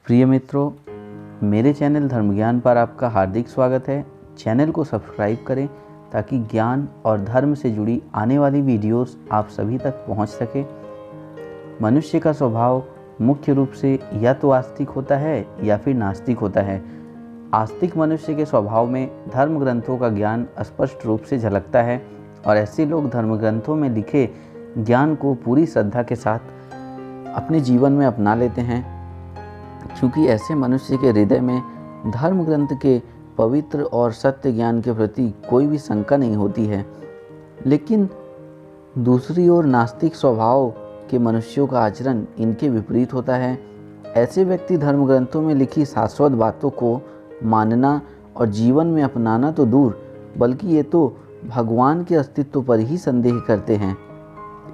प्रिय मित्रों, मेरे चैनल धर्म ज्ञान पर आपका हार्दिक स्वागत है। चैनल को सब्सक्राइब करें ताकि ज्ञान और धर्म से जुड़ी आने वाली वीडियोस आप सभी तक पहुंच सके। मनुष्य का स्वभाव मुख्य रूप से या तो आस्तिक होता है या फिर नास्तिक होता है। आस्तिक मनुष्य के स्वभाव में धर्म ग्रंथों का ज्ञान स्पष्ट रूप से झलकता है और ऐसे लोग धर्म ग्रंथों में लिखे ज्ञान को पूरी श्रद्धा के साथ अपने जीवन में अपना लेते हैं। क्योंकि ऐसे मनुष्य के हृदय में धर्म ग्रंथ के पवित्र और सत्य ज्ञान के प्रति कोई भी शंका नहीं होती है। लेकिन दूसरी ओर नास्तिक स्वभाव के मनुष्यों का आचरण इनके विपरीत होता है। ऐसे व्यक्ति धर्म ग्रंथों में लिखी शाश्वत बातों को मानना और जीवन में अपनाना तो दूर, बल्कि ये तो भगवान के अस्तित्व पर ही संदेह करते हैं।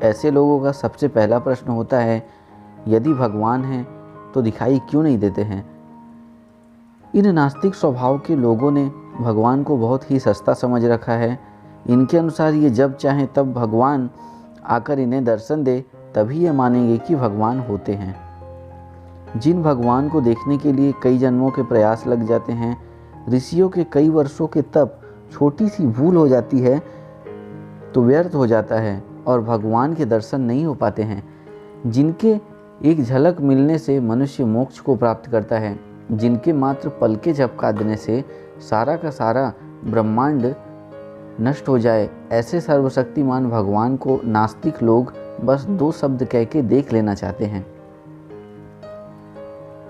ऐसे लोगों का सबसे पहला प्रश्न होता है, यदि भगवान है तो दिखाई क्यों नहीं देते हैं। इन नास्तिक स्वभाव के लोगों ने भगवान को बहुत ही सस्ता समझ रखा है। इनके अनुसार ये जब चाहें तब भगवान आकर इन्हें दर्शन दे, तभी ये मानेंगे कि भगवान होते हैं। जिन भगवान को देखने के लिए कई जन्मों के प्रयास लग जाते हैं, ऋषियों के कई वर्षों के तप छोटी सी भूल हो जाती है तो व्यर्थ हो जाता है और भगवान के दर्शन नहीं हो पाते हैं। जिनके एक झलक मिलने से मनुष्य मोक्ष को प्राप्त करता है, जिनके मात्र पलके झपका देने से सारा का सारा ब्रह्मांड नष्ट हो जाए, ऐसे सर्वशक्तिमान भगवान को नास्तिक लोग बस दो शब्द कह के देख लेना चाहते हैं।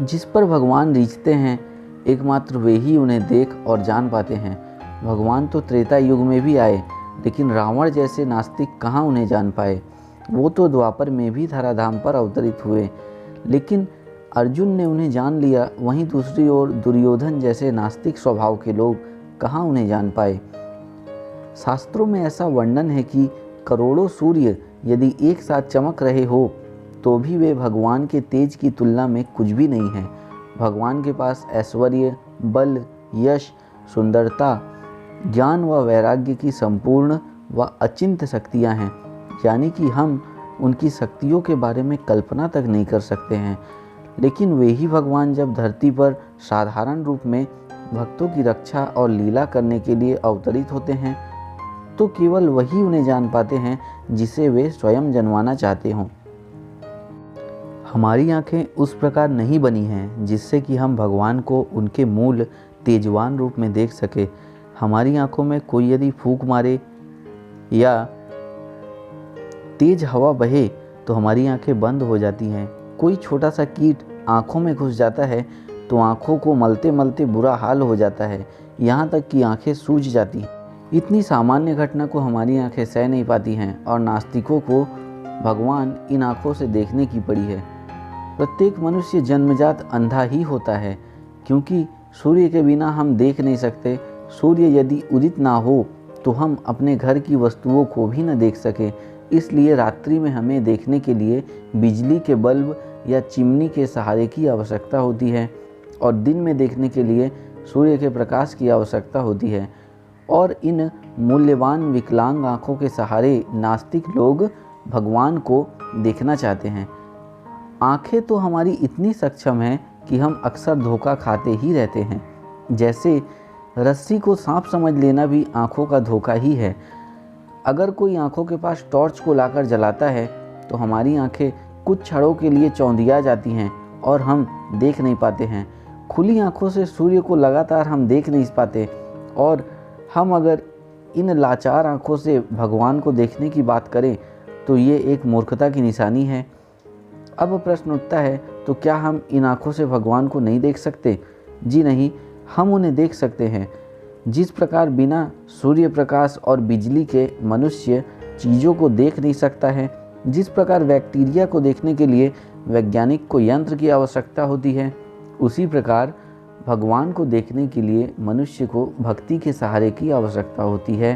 जिस पर भगवान रीझते हैं, एकमात्र वे ही उन्हें देख और जान पाते हैं। भगवान तो त्रेता युग में भी आए, लेकिन रावण जैसे नास्तिक कहाँ उन्हें जान पाए। वो तो द्वापर में भी धराधाम पर अवतरित हुए, लेकिन अर्जुन ने उन्हें जान लिया। वहीं दूसरी ओर दुर्योधन जैसे नास्तिक स्वभाव के लोग कहाँ उन्हें जान पाए। शास्त्रों में ऐसा वर्णन है कि करोड़ों सूर्य यदि एक साथ चमक रहे हो तो भी वे भगवान के तेज की तुलना में कुछ भी नहीं है। भगवान के पास ऐश्वर्य, बल, यश, सुंदरता, ज्ञान व वैराग्य की संपूर्ण व अचिंत्य शक्तियाँ हैं, यानी कि हम उनकी शक्तियों के बारे में कल्पना तक नहीं कर सकते हैं। लेकिन वे ही भगवान जब धरती पर साधारण रूप में भक्तों की रक्षा और लीला करने के लिए अवतरित होते हैं, तो केवल वही उन्हें जान पाते हैं जिसे वे स्वयं जन्माना चाहते हों। हमारी आंखें उस प्रकार नहीं बनी हैं जिससे कि हम भगवान को उनके मूल तेजवान रूप में देख सके। हमारी आंखों में कोई यदि फूंक मारे या तेज हवा बहे तो हमारी आंखें बंद हो जाती हैं। कोई छोटा सा कीट आंखों में घुस जाता है तो आंखों को मलते मलते बुरा हाल हो जाता है, यहाँ तक कि आंखें सूज जाती हैं। इतनी सामान्य घटना को हमारी आंखें सह नहीं पाती हैं और नास्तिकों को भगवान इन आंखों से देखने की पड़ी है। प्रत्येक मनुष्य जन्मजात अंधा ही होता है, क्योंकि सूर्य के बिना हम देख नहीं सकते। सूर्य यदि उदित ना हो तो हम अपने घर की वस्तुओं को भी न देख सके। इसलिए रात्रि में हमें देखने के लिए बिजली के बल्ब या चिमनी के सहारे की आवश्यकता होती है और दिन में देखने के लिए सूर्य के प्रकाश की आवश्यकता होती है। और इन मूल्यवान विकलांग आँखों के सहारे नास्तिक लोग भगवान को देखना चाहते हैं। आँखें तो हमारी इतनी सक्षम हैं कि हम अक्सर धोखा खाते ही रहते हैं। जैसे रस्सी को सांप समझ लेना भी आँखों का धोखा ही है। अगर कोई आंखों के पास टॉर्च को लाकर जलाता है तो हमारी आंखें कुछ क्षणों के लिए चौंधिया जाती हैं और हम देख नहीं पाते हैं। खुली आंखों से सूर्य को लगातार हम देख नहीं पाते और हम अगर इन लाचार आंखों से भगवान को देखने की बात करें तो ये एक मूर्खता की निशानी है। अब प्रश्न उठता है, तो क्या हम इन आंखों से भगवान को नहीं देख सकते? जी नहीं, हम उन्हें देख सकते हैं। जिस प्रकार बिना सूर्य प्रकाश और बिजली के मनुष्य चीज़ों को देख नहीं सकता है, जिस प्रकार बैक्टीरिया को देखने के लिए वैज्ञानिक को यंत्र की आवश्यकता होती है, उसी प्रकार भगवान को देखने के लिए मनुष्य को भक्ति के सहारे की आवश्यकता होती है।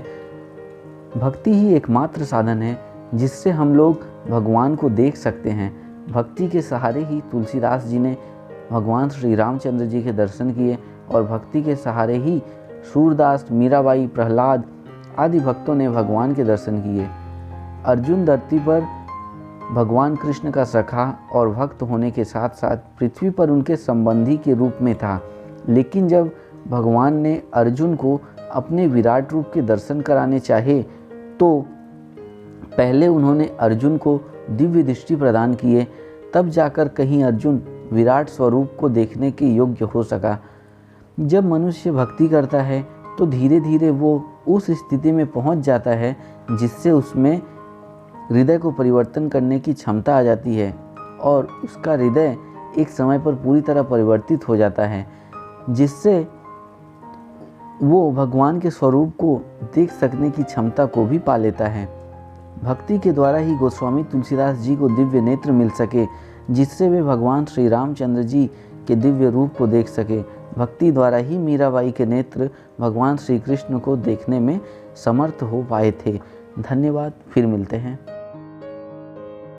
भक्ति ही एकमात्र साधन है जिससे हम लोग भगवान को देख सकते हैं। भक्ति के सहारे ही तुलसीदास जी ने भगवान श्री रामचंद्र जी के दर्शन किए और भक्ति के सहारे ही सूरदास, मीराबाई, प्रहलाद आदि भक्तों ने भगवान के दर्शन किए। अर्जुन धरती पर भगवान कृष्ण का सखा और भक्त होने के साथ साथ पृथ्वी पर उनके संबंधी के रूप में था। लेकिन जब भगवान ने अर्जुन को अपने विराट रूप के दर्शन कराने चाहे तो पहले उन्होंने अर्जुन को दिव्य दृष्टि प्रदान किए, तब जाकर कहीं अर्जुन विराट स्वरूप को देखने के योग्य हो सका। जब मनुष्य भक्ति करता है तो धीरे धीरे वो उस स्थिति में पहुंच जाता है जिससे उसमें हृदय को परिवर्तन करने की क्षमता आ जाती है और उसका हृदय एक समय पर पूरी तरह परिवर्तित हो जाता है, जिससे वो भगवान के स्वरूप को देख सकने की क्षमता को भी पा लेता है। भक्ति के द्वारा ही गोस्वामी तुलसीदास जी को दिव्य नेत्र मिल सके, जिससे वे भगवान श्री रामचंद्र जी के दिव्य रूप को देख सके। भक्ति द्वारा ही मीराबाई के नेत्र भगवान श्री कृष्ण को देखने में समर्थ हो पाए थे। धन्यवाद, फिर मिलते हैं।